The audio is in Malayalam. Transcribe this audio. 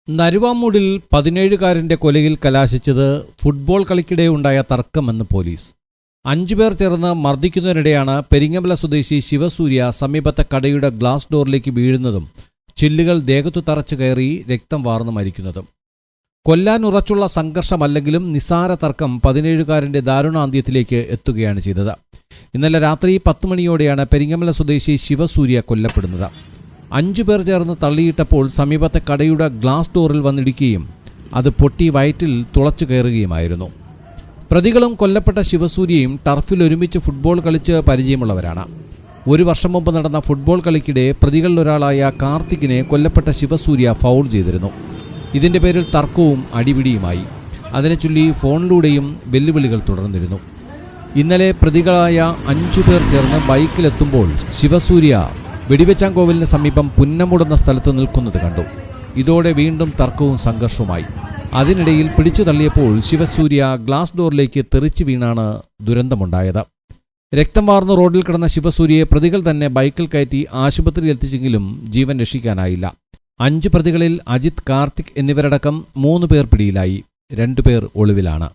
നരുവാമൂടിൽ 17-കാരൻ്റെ കൊലയിൽ കലാശിച്ചത് ഫുട്ബോൾ കളിക്കിടെ ഉണ്ടായ തർക്കമെന്ന് പോലീസ്. 5 പേർ ചേർന്ന് മർദ്ദിക്കുന്നതിനിടെയാണ് പെരിങ്ങമല സ്വദേശി ശിവസൂര്യ സമീപത്തെ കടയുടെ ഗ്ലാസ് ഡോറിലേക്ക് വീഴുന്നതും ചില്ലുകൾ ദേഹത്തു തറച്ചു കയറി രക്തം വാർന്നു മരിക്കുന്നതും. കൊല്ലാൻ ഉറച്ചുള്ള സംഘർഷമല്ലെങ്കിലും നിസാര തർക്കം 17-കാരൻ്റെ ദാരുണാന്ത്യത്തിലേക്ക് എത്തുകയാണ് ചെയ്തത്. ഇന്നലെ രാത്രി 10 മണിയോടെയാണ് പെരിങ്ങമല സ്വദേശി ശിവസൂര്യ കൊല്ലപ്പെടുന്നത്. 5 പേർ ചേർന്ന് തള്ളിയിട്ടപ്പോൾ സമീപത്തെ കടയുടെ ഗ്ലാസ് ഡോറിൽ വന്നിടിക്കുകയും അത് പൊട്ടി വയറ്റിൽ തുളച്ചു കയറുകയുമായിരുന്നു. പ്രതികളും കൊല്ലപ്പെട്ട ശിവസൂര്യയും ടർഫിൽ ഒരുമിച്ച് ഫുട്ബോൾ കളിച്ച് പരിചയമുള്ളവരാണ്. 1 വർഷം മുമ്പ് നടന്ന ഫുട്ബോൾ കളിക്കിടെ പ്രതികളിലൊരാളായ കാർത്തികിനെ കൊല്ലപ്പെട്ട ശിവസൂര്യ ഫൗൾ ചെയ്തിരുന്നു. ഇതിൻ്റെ പേരിൽ തർക്കവും അടിപിടിയുമായി. അതിനെ ചൊല്ലി ഫോണിലൂടെയും വെല്ലുവിളികൾ തുടർന്നിരുന്നു. ഇന്നലെ പ്രതികളായ 5 പേർ ചേർന്ന് ബൈക്കിലെത്തുമ്പോൾ ശിവസൂര്യ വെടിവെച്ചാങ്കോവിലിന് സമീപം പുന്നമുടുന്ന സ്ഥലത്ത് നിൽക്കുന്നത് കണ്ടു. ഇതോടെ വീണ്ടും തർക്കവും സംഘർഷവുമായി. അതിനിടയിൽ പിടിച്ചു തള്ളിയപ്പോൾ ശിവസൂര്യ ഗ്ലാസ് ഡോറിലേക്ക് തെറിച്ചു വീണാണ് ദുരന്തമുണ്ടായത്. രക്തം വാർന്ന റോഡിൽ കിടന്ന ശിവസൂര്യയെ പ്രതികൾ തന്നെ ബൈക്കിൽ കയറ്റി ആശുപത്രിയിൽ എത്തിച്ചെങ്കിലും ജീവൻ രക്ഷിക്കാനായില്ല. 5 പ്രതികളിൽ അജിത്, കാർത്തിക് എന്നിവരടക്കം 3 പേർ പിടിയിലായി. 2 പേർ ഒളിവിലാണ്.